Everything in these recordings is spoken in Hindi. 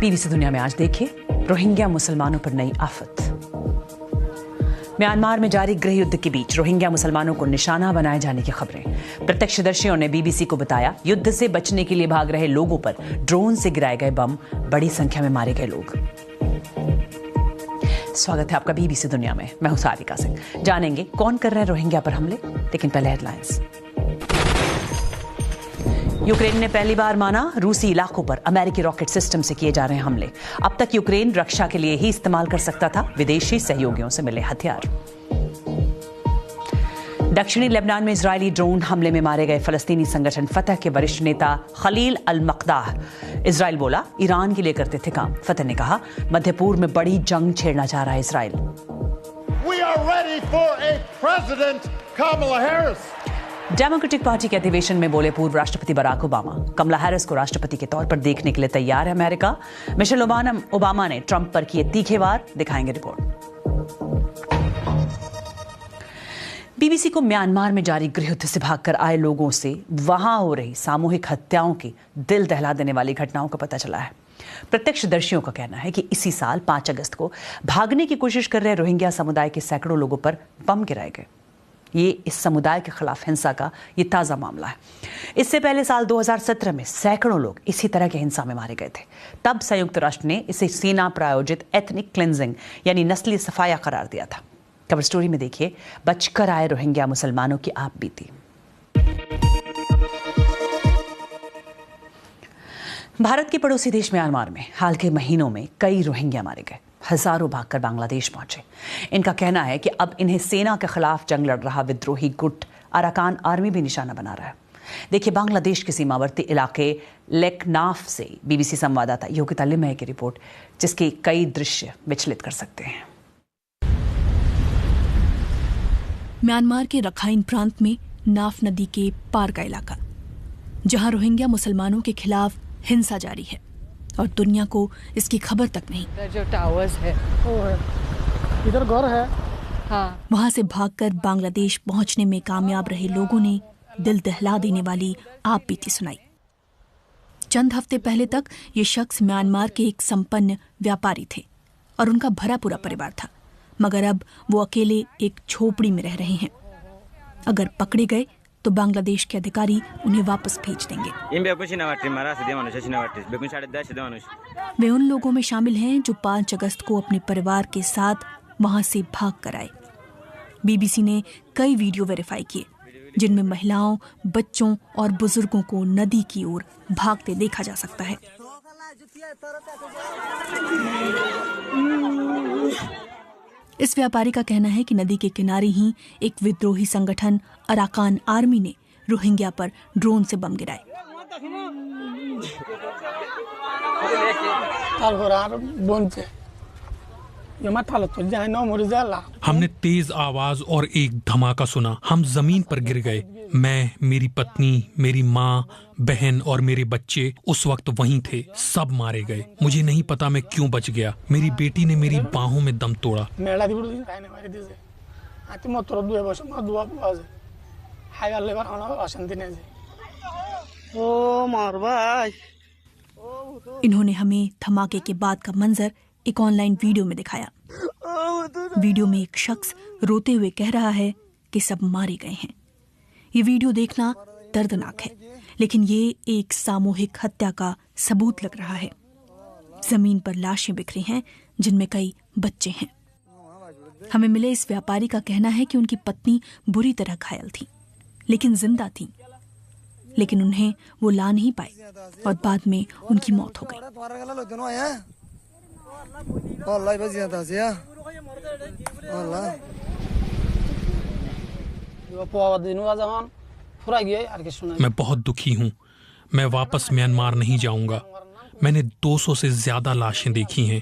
बीबीसी दुनिया में आज देखिए रोहिंग्या मुसलमानों पर नई आफत। म्यांमार में जारी गृह युद्ध के बीच रोहिंग्या मुसलमानों को निशाना बनाए जाने की खबरें। प्रत्यक्षदर्शियों ने बीबीसी को बताया, युद्ध से बचने के लिए भाग रहे लोगों पर ड्रोन से गिराए गए बम, बड़ी संख्या में मारे गए लोग। स्वागत है आपका बीबीसी दुनिया में। मैं हूं सारिका सिंह। जानेंगे कौन कर रहे हैं रोहिंग्या पर हमले, लेकिन पहले हेडलाइंस। यूक्रेन ने पहली बार माना रूसी इलाकों पर अमेरिकी रॉकेट सिस्टम से किए जा रहे हैं हमले। अब तक यूक्रेन रक्षा के लिए ही इस्तेमाल कर सकता था विदेशी सहयोगियों से मिले हथियार। दक्षिणी लेबनान में इजरायली ड्रोन हमले में मारे गए फलस्तीनी संगठन फतह के वरिष्ठ नेता खलील अल मकदाह। इजरायल बोला ईरान के लिए करते थे काम। फतह ने कहा मध्य पूर्व में बड़ी जंग छेड़ना चाह रहा है Israel. We are ready for a president, Kamala Harris. Democratic party के अधिवेशन में बोले पूर्व राष्ट्रपति बराक ओबामा। कमला हैरिस को राष्ट्रपति के तौर पर देखने के लिए तैयार है अमेरिका। मिशेल ओबामा ने ट्रंप पर किए तीखे वार, दिखाएंगे रिपोर्ट। बीबीसी को म्यांमार में जारी गृहयुद्ध से भागकर आए लोगों से वहां हो रही सामूहिक हत्याओं की दिल दहला देने वाली घटनाओं का पता चला है। प्रत्यक्षदर्शियों का कहना है कि इसी साल 5 अगस्त को भागने की कोशिश कर रहे रोहिंग्या समुदाय के सैकड़ों लोगों पर बम गिराए गए। ये इस समुदाय के खिलाफ हिंसा का ये ताजा मामला है। इससे पहले साल 2017 में सैकड़ों लोग इसी तरह की हिंसा में मारे गए थे। तब संयुक्त राष्ट्र ने इसे सेना प्रायोजित एथनिक क्लिंजिंग यानी नस्ली सफाया करार दिया था। कवर स्टोरी में देखिए बचकर आए रोहिंग्या मुसलमानों की आप बीती। भारत के पड़ोसी देश म्यांमार में हाल के महीनों में कई रोहिंग्या मारे गए। हजारों भागकर बांग्लादेश पहुंचे। इनका कहना है कि अब इन्हें सेना के खिलाफ जंग लड़ रहा विद्रोही गुट अराकान आर्मी भी निशाना बना रहा है। देखिए बांग्लादेश के सीमावर्ती इलाके लेकनाफ से बीबीसी संवाददाता योगिता लिमय की रिपोर्ट, जिसके कई दृश्य विचलित कर सकते हैं। म्यांमार के रखाइन प्रांत में नाफ नदी के पार का इलाका, जहां रोहिंग्या मुसलमानों के खिलाफ हिंसा जारी है और दुनिया को इसकी खबर तक नहीं। जो टावर्स है इधर घर है। हाँ। वहां से भागकर बांग्लादेश पहुंचने में कामयाब रहे लोगों ने दिल दहला देने वाली आप बीती सुनाई। चंद हफ्ते पहले तक ये शख्स म्यांमार के एक संपन्न व्यापारी थे और उनका भरा पूरा परिवार था, मगर अब वो अकेले एक झोपड़ी में रह रहे हैं। अगर पकड़े गए तो बांग्लादेश के अधिकारी उन्हें वापस भेज देंगे। वे उन लोगों में शामिल हैं जो 5 अगस्त को अपने परिवार के साथ वहां से भाग कर आए। बीबीसी ने कई वीडियो वेरीफाई किए जिनमें महिलाओं, बच्चों और बुजुर्गों को नदी की ओर भागते देखा जा सकता है। इस व्यापारी का कहना है कि नदी के किनारे ही एक विद्रोही संगठन अराकान आर्मी ने रोहिंग्या पर ड्रोन से बम गिराए। हमने तेज आवाज और एक धमाका सुना। हम जमीन पर गिर गए। मैं, मेरी पत्नी, मेरी माँ, बहन और मेरे बच्चे उस वक्त वहीं थे। सब मारे गए। मुझे नहीं पता मैं क्यों बच गया। मेरी बेटी ने मेरी बाहों में दम तोड़ा। इन्होंने हमें धमाके के बाद का मंजर एक ऑनलाइन वीडियो में दिखाया। वीडियो में एक शख्स रोते हुए कह रहा है कि सब मारे गए हैं। ये वीडियो देखना दर्दनाक है, लेकिन ये एक सामूहिक हत्या का सबूत लग रहा है। जमीन पर लाशें बिखरी हैं, जिनमें कई बच्चे हैं। हमें मिले इस व्यापारी का कहना है कि उनकी पत्नी बुरी तरह घायल थी, लेकिन जिंदा थी। लेकिन उन्हें वो ला नहीं पाए और बाद में उनकी मौत हो गई। मैं बहुत दुखी हूँ। मैं वापस म्यांमार नहीं जाऊंगा। मैंने 200 से ज्यादा लाशें देखी हैं।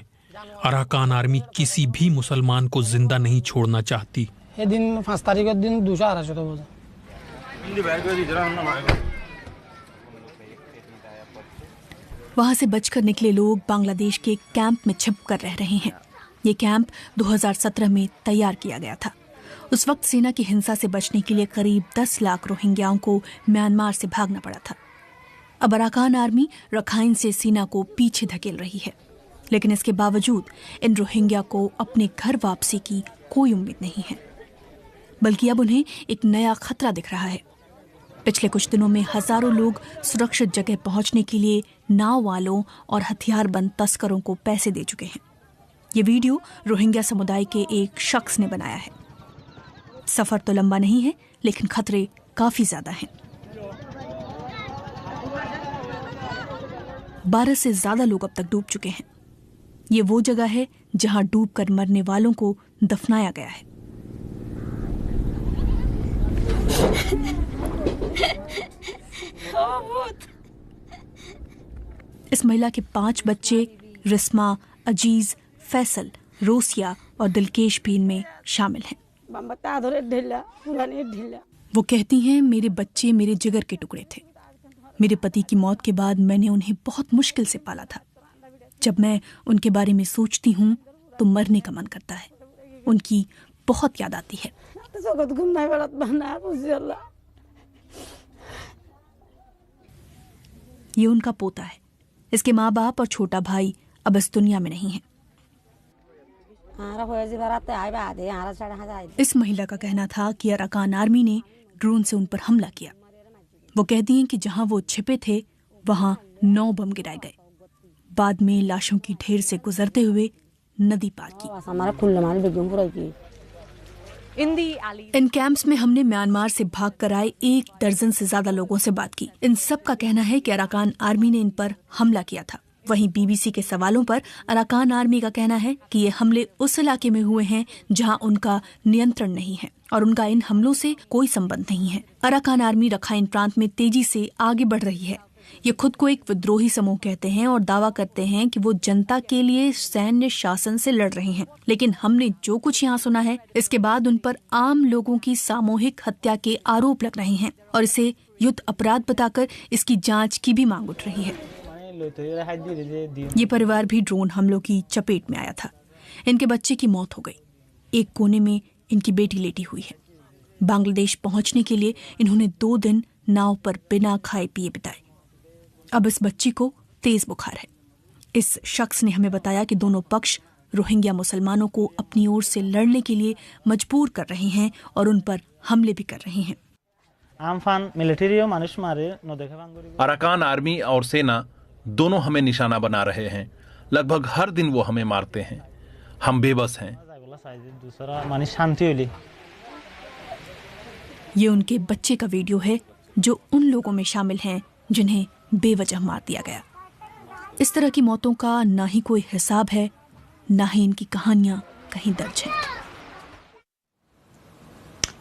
अराकान आर्मी किसी भी मुसलमान को जिंदा नहीं छोड़ना चाहती। दिन 5 तारीख के दिन 200 वहां से बचकर निकले लोग बांग्लादेश के कैंप में छिप कर रह रहे हैं। ये कैंप 2017 में तैयार किया गया था। उस वक्त सेना की हिंसा से बचने के लिए करीब 10 लाख रोहिंग्याओं को म्यांमार से भागना पड़ा था। अब अराकान आर्मी रखाइन से सेना को पीछे धकेल रही है। लेकिन इसके बावजूद इन रोहिंग्या को अपने घर वापसी की कोई उम्मीद नहीं है, बल्कि अब उन्हें एक नया खतरा दिख रहा है। पिछले कुछ दिनों में हजारों लोग सुरक्षित जगह पहुंचने के लिए नाव वालों और हथियारबंद तस्करों को पैसे दे चुके हैं। ये वीडियो रोहिंग्या समुदाय के एक शख्स ने बनाया है। सफर तो लंबा नहीं है, लेकिन खतरे काफी ज्यादा हैं। 12 से ज्यादा लोग अब तक डूब चुके हैं। ये वो जगह है जहां डूबकर मरने वालों को दफनाया गया है। इस महिला के 5 बच्चे रिस्मा, अजीज, फैसल, रोसिया और दिलकेश भी इनमें शामिल हैं। वो कहती हैं, मेरे बच्चे मेरे जिगर के टुकड़े थे। मेरे पति की मौत के बाद मैंने उन्हें बहुत मुश्किल से पाला था। जब मैं उनके बारे में सोचती हूँ तो मरने का मन करता है। उनकी बहुत याद आती है। ये उनका पोता है। इसके माँ बाप और छोटा भाई अब इस दुनिया में नहीं है। इस महिला का कहना था कि अराकान आर्मी ने ड्रोन से उन पर हमला किया। वो कहती हैं कि जहां वो छिपे थे वहां 9 बम गिराए गए। बाद में लाशों की ढेर से गुजरते हुए नदी पार की। इन कैंप्स में हमने म्यांमार से भाग कर आए 1 दर्जन से ज्यादा लोगों से बात की। इन सब का कहना है कि अराकान आर्मी ने इन पर हमला किया था। वहीं बीबीसी के सवालों पर अराकान आर्मी का कहना है कि ये हमले उस इलाके में हुए हैं जहां उनका नियंत्रण नहीं है और उनका इन हमलों से कोई संबंध नहीं है। अराकान आर्मी रखाइन प्रांत में तेजी से आगे बढ़ रही है। ये खुद को एक विद्रोही समूह कहते हैं और दावा करते हैं कि वो जनता के लिए सैन्य शासन से लड़ रहे हैं। लेकिन हमने जो कुछ यहाँ सुना है, इसके बाद उन पर आम लोगों की सामूहिक हत्या के आरोप लग रहे हैं और इसे युद्ध अपराध बताकर इसकी जांच की भी मांग उठ रही है। ये परिवार भी ड्रोन हमलों की चपेट में आया था। इनके बच्चे की मौत हो गई। एक कोने में इनकी बेटी लेटी हुई है। बांग्लादेश पहुंचने के लिए इन्होंने 2 दिन नाव पर बिना खाए पिए बिताए। अब इस बच्ची को तेज बुखार है। इस शख्स ने हमें बताया कि दोनों पक्ष रोहिंग्या मुसलमानों को अपनी ओर से लड़ने के लिए मजबूर कर रहे हैं और उन पर हमले भी कर रहे हैं। अराकान आर्मी और सेना दोनों हमें निशाना बना रहे हैं। लगभग हर दिन वो हमें मारते हैं। हम बेबस हैं। ये उनके बच्चे का वीडियो है जो उन लोगों में शामिल हैं जिन्हें बेवजह मार दिया गया। इस तरह की मौतों का ना ही कोई हिसाब है, ना ही इनकी कहानियां कहीं दर्ज हैं।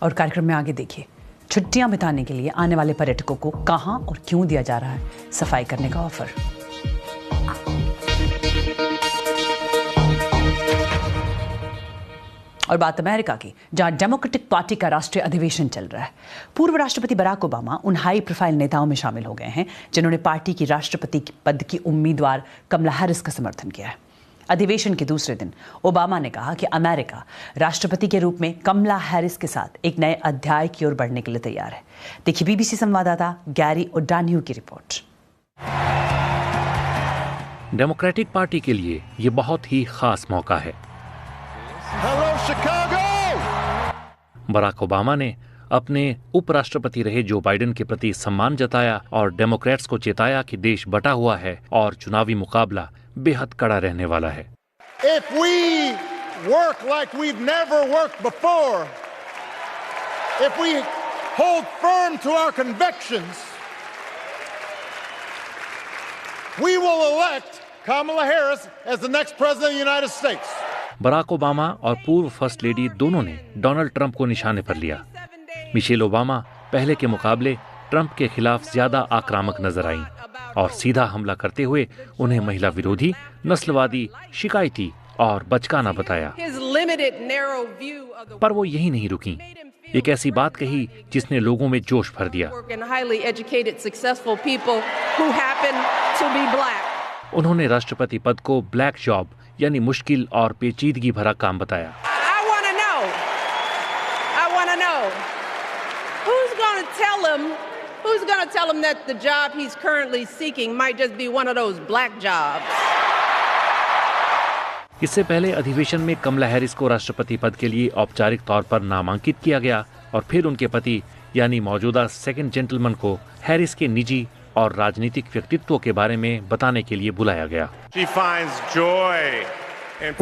और कार्यक्रम में आगे देखिए, छुट्टियां बिताने के लिए आने वाले पर्यटकों को कहां और क्यों दिया जा रहा है सफाई करने का ऑफर। और बात अमेरिका की, जहां डेमोक्रेटिक पार्टी का राष्ट्रीय अधिवेशन चल रहा है। पूर्व राष्ट्रपति बराक ओबामा उन हाई प्रोफाइल नेताओं में शामिल हो गए हैं जिन्होंने पार्टी की राष्ट्रपति पद की उम्मीदवार कमला हैरिस का समर्थन किया है। अधिवेशन के दूसरे दिन ओबामा ने कहा कि अमेरिका राष्ट्रपति के रूप में कमला हैरिस के साथ एक नए अध्याय की ओर बढ़ने के लिए तैयार है। देखिए बीबीसी संवाददाता गैरी ओडान्यू की रिपोर्ट। डेमोक्रेटिक पार्टी के लिए ये बहुत ही खास मौका है। बराक ओबामा ने अपने उपराष्ट्रपति रहे जो बाइडेन के प्रति सम्मान जताया और डेमोक्रेट्स को चेताया कि देश बटा हुआ है और चुनावी मुकाबला बेहद कड़ा रहने वाला है। If we work like we've never worked before, if we hold firm to our convictions, we will elect Kamala Harris as the next president of the United States. Barack Obama और पूर्व फर्स्ट लेडी दोनों ने डोनाल्ड ट्रंप को निशाने पर लिया। मिशेल ओबामा पहले के मुकाबले ट्रंप के खिलाफ ज्यादा आक्रामक नजर आईं और सीधा हमला करते हुए उन्हें महिला विरोधी, नस्लवादी, शिकायती और बचकाना बताया। पर वो यही नहीं रुकी। एक ऐसी बात कही जिसने लोगों में जोश भर दिया। उन्होंने राष्ट्रपति पद को ब्लैक जॉब यानी मुश्किल और पेचीदगी भरा काम बताया। Who's going to tell him that the job he's currently seeking might just be one of those black jobs? इससे पहले अधिवेशन में कमला हैरिस को राष्ट्रपति पद के लिए औपचारिक तौर पर नामांकित किया गया और फिर उनके पति यानी मौजूदा सेकंड जेंटलमैन को हैरिस के निजी और राजनीतिक व्यक्तित्व के बारे में बताने के लिए बुलाया गया।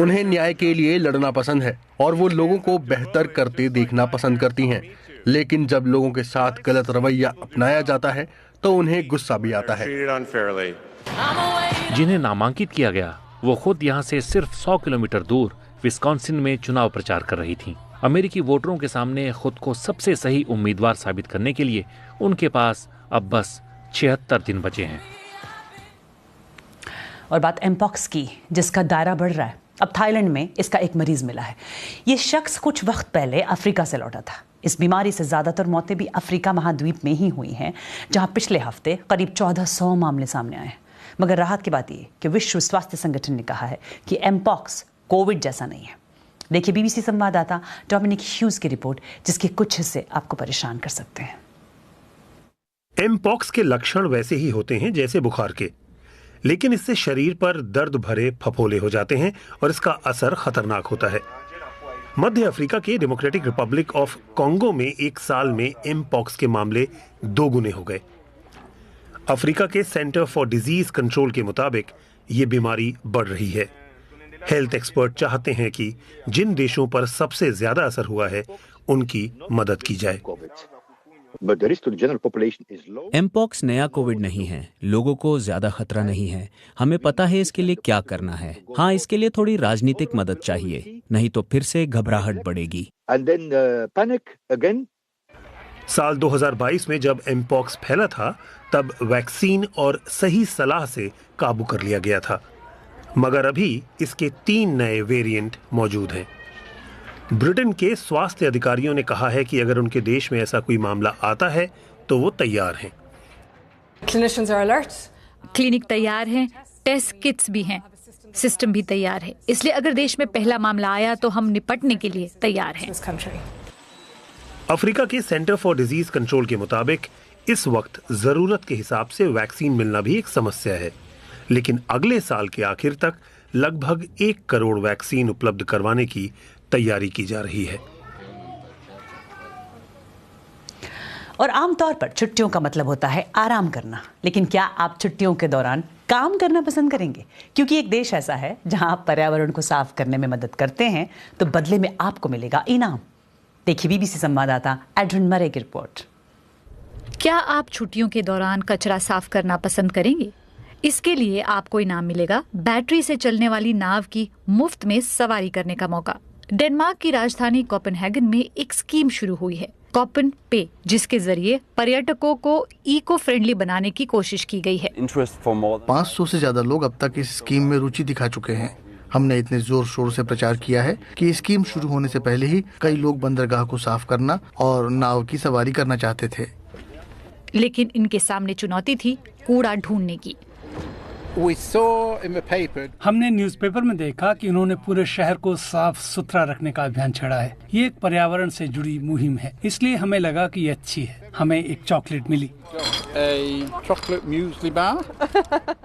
उन्हें न्याय के लिए लड़ना पसंद है और वो लोगों को बेहतर करते देखना पसंद करती हैं, लेकिन जब लोगों के साथ गलत रवैया अपनाया जाता है तो उन्हें गुस्सा भी आता है। जिन्हें नामांकित किया गया वो खुद यहाँ से सिर्फ 100 किलोमीटर दूर विस्कॉन्सिन में चुनाव प्रचार कर रही थीं। अमेरिकी वोटरों के सामने खुद को सबसे सही उम्मीदवार साबित करने के लिए उनके पास अब बस 76 दिन बचे हैं। और बात एमपॉक्स की, जिसका दायरा बढ़ रहा है। अब थाईलैंड में इसका एक मरीज मिला है। ये शख्स कुछ वक्त पहले अफ्रीका से लौटा था। इस बीमारी से ज्यादातर मौतें भी अफ्रीका महाद्वीप में ही हुई हैं, जहां पिछले हफ्ते करीब 1400 मामले सामने आए हैं। मगर राहत की बात यह कि विश्व स्वास्थ्य संगठन ने कहा है कि एमपॉक्स कोविड जैसा नहीं है। देखिए बीबीसी संवाददाता डोमिनिक ह्यूज की रिपोर्ट, जिसके कुछ हिस्से आपको परेशान कर सकते हैं। एमपॉक्स के लक्षण वैसे ही होते हैं जैसे बुखार के, लेकिन इससे शरीर पर दर्द भरे फफोले हो जाते हैं और इसका असर खतरनाक होता है। मध्य अफ्रीका के डेमोक्रेटिक रिपब्लिक ऑफ कॉन्गो में एक साल में एमपॉक्स के मामले 2 गुने हो गए। अफ्रीका के सेंटर फॉर डिजीज कंट्रोल के मुताबिक ये बीमारी बढ़ रही है। हेल्थ एक्सपर्ट चाहते हैं कि जिन देशों पर सबसे ज्यादा असर हुआ है उनकी मदद की जाए। एमपॉक्स नया कोविड नहीं है, लोगों को ज्यादा खतरा नहीं है। हमें पता है इसके लिए क्या करना है। हाँ, इसके लिए थोड़ी राजनीतिक मदद चाहिए, नहीं तो फिर से घबराहट बढ़ेगी। साल 2022 में जब एमपॉक्स फैला था तब वैक्सीन और सही सलाह से काबू कर लिया गया था, मगर अभी इसके 3 नए वेरिएंट मौजूद हैं। ब्रिटेन के स्वास्थ्य अधिकारियों ने कहा है कि अगर उनके देश में ऐसा कोई मामला आता है तो वो तैयार हैं। क्लिनिक तैयार हैं, टेस्ट किट्स भी हैं, सिस्टम भी तैयार है। इसलिए अगर देश में पहला मामला आया तो हम निपटने के लिए तैयार हैं। अफ्रीका के सेंटर फॉर डिजीज कंट्रोल के मुताबिक इस वक्त जरूरत के हिसाब से वैक्सीन मिलना भी एक समस्या है, लेकिन अगले साल के आखिर तक लगभग 1 करोड़ वैक्सीन उपलब्ध करवाने की तैयारी की जा रही है। और आमतौर पर छुट्टियों का मतलब होता है आराम करना, लेकिन क्या आप छुट्टियों के दौरान काम करना पसंद करेंगे? क्योंकि एक देश ऐसा है जहां आप पर्यावरण को साफ करने में मदद करते हैं तो बदले में आपको मिलेगा इनाम। देखिए बीबीसी संवाददाता एड्रिन मरे की रिपोर्ट। क्या आप छुट्टियों के दौरान कचरा साफ करना पसंद करेंगे? इसके लिए आपको इनाम मिलेगा बैटरी से चलने वाली नाव की मुफ्त में सवारी करने का मौका। डेनमार्क की राजधानी कोपेनहेगन में एक स्कीम शुरू हुई है, कोपेन पे, जिसके जरिए पर्यटकों को इको फ्रेंडली बनाने की कोशिश की गई है। 500 से ज्यादा लोग अब तक इस स्कीम में रुचि दिखा चुके हैं। हमने इतने जोर शोर से प्रचार किया है कि स्कीम शुरू होने से पहले ही कई लोग बंदरगाह को साफ करना और नाव की सवारी करना चाहते थे, लेकिन इनके सामने चुनौती थी कूड़ा ढूंढने की। हमने न्यूज़पेपर में देखा कि उन्होंने पूरे शहर को साफ सुथरा रखने का अभियान छेड़ा है। ये एक पर्यावरण से जुड़ी मुहिम है, इसलिए हमें लगा कि ये अच्छी है। हमें एक चॉकलेट मिली।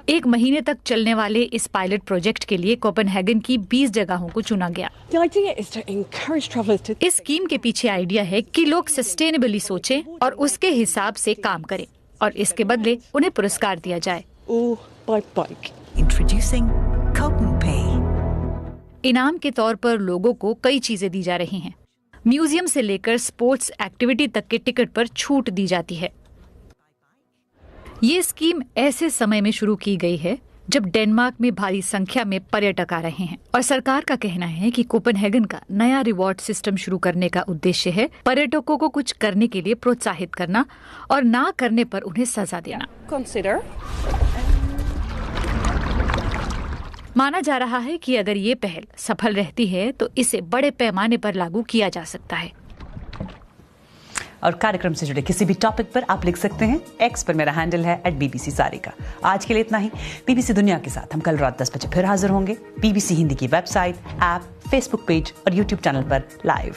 एक महीने तक चलने वाले इस पायलट प्रोजेक्ट के लिए कोपेनहेगन की 20 जगहों को चुना गया। इस स्कीम के पीछे आइडिया है कि लोग सस्टेनेबली सोचें और उसके हिसाब से काम करें, और इसके बदले उन्हें पुरस्कार दिया जाए। इनाम के तौर पर लोगों को कई चीजें दी जा रही हैं। म्यूजियम से लेकर स्पोर्ट्स एक्टिविटी तक के टिकट पर छूट दी जाती है। ये स्कीम ऐसे समय में शुरू की गई है जब डेनमार्क में भारी संख्या में पर्यटक आ रहे हैं, और सरकार का कहना है कि कोपेनहेगन का नया रिवॉर्ड सिस्टम शुरू करने का उद्देश्य है पर्यटकों को कुछ करने के लिए प्रोत्साहित करना और ना करने पर उन्हें सजा देना। माना जा रहा है कि अगर ये पहल सफल रहती है तो इसे बड़े पैमाने पर लागू किया जा सकता है। और कार्यक्रम से जुड़े किसी भी टॉपिक पर आप लिख सकते हैं। एक्स पर मेरा हैंडल है @BBC सारिका। आज के लिए इतना ही। बीबीसी दुनिया के साथ हम कल रात 10 बजे फिर हाजिर होंगे। बीबीसी हिंदी की वेबसाइट, ऐप, फेसबुक पेज और यूट्यूब चैनल पर लाइव।